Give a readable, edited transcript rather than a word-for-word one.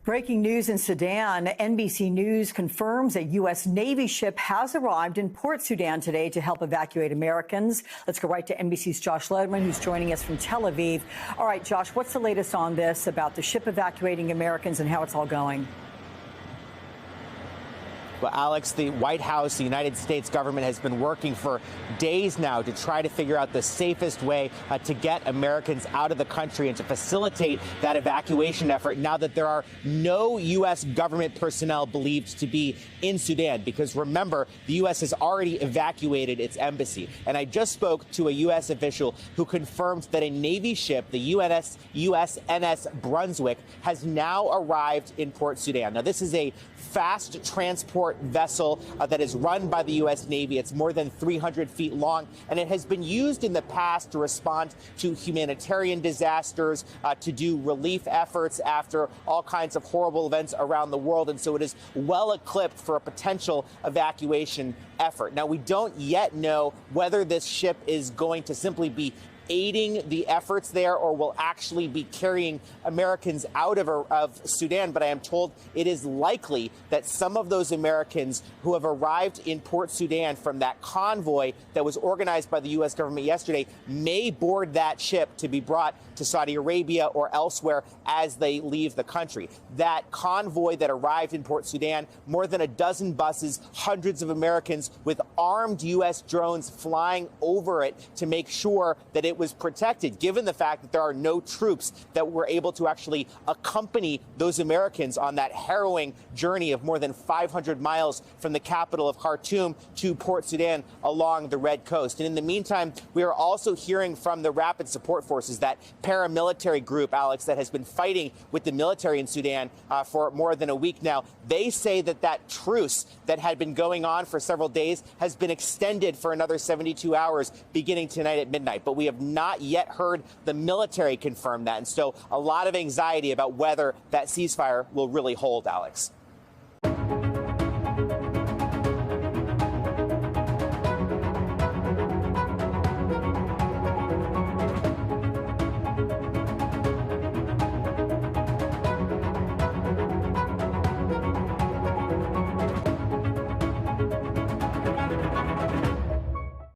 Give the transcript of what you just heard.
Breaking news in Sudan. NBC News confirms a U.S. Navy ship has arrived in Port Sudan today to help evacuate Americans. Let's go right to NBC's Josh Lederman, who's joining us from Tel Aviv. All right, Josh, what's the latest on this about the ship evacuating Americans and how it's all going? Well, Alex, the White House, the United States government has been working for days now to try to figure out the safest way to get Americans out of the country and to facilitate that evacuation effort now that there are no U.S. government personnel believed to be in Sudan. Because remember, the U.S. has already evacuated its embassy. And I just spoke to a U.S. official who confirmed that a Navy ship, the USNS Brunswick, has now arrived in Port Sudan. Now, this is a fast transport vessel that is run by the U.S. Navy. It's more than 300 feet long, and it has been used in the past to respond to humanitarian disasters, to do relief efforts after all kinds of horrible events around the world. And so it is well equipped for a potential evacuation effort. Now, we don't yet know whether this ship is going to simply be aiding the efforts there or will actually be carrying Americans out of Sudan. But I am told it is likely that some of those Americans who have arrived in Port Sudan from that convoy that was organized by the U.S. government yesterday may board that ship to be brought to Saudi Arabia or elsewhere as they leave the country. That convoy that arrived in Port Sudan, more than a dozen buses, hundreds of Americans with armed U.S. drones flying over it to make sure that it was protected, given the fact that there are no troops that were able to actually accompany those Americans on that harrowing journey of more than 500 miles from the capital of Khartoum to Port Sudan along the Red Coast. And in the meantime, we are also hearing from the Rapid Support Forces, that paramilitary group, Alex, that has been fighting with the military in Sudan for more than a week now. They say that that truce that had been going on for several days has been extended for another 72 hours beginning tonight at midnight. But we have not yet heard the military confirm that. And so a lot of anxiety about whether that ceasefire will really hold, Alex.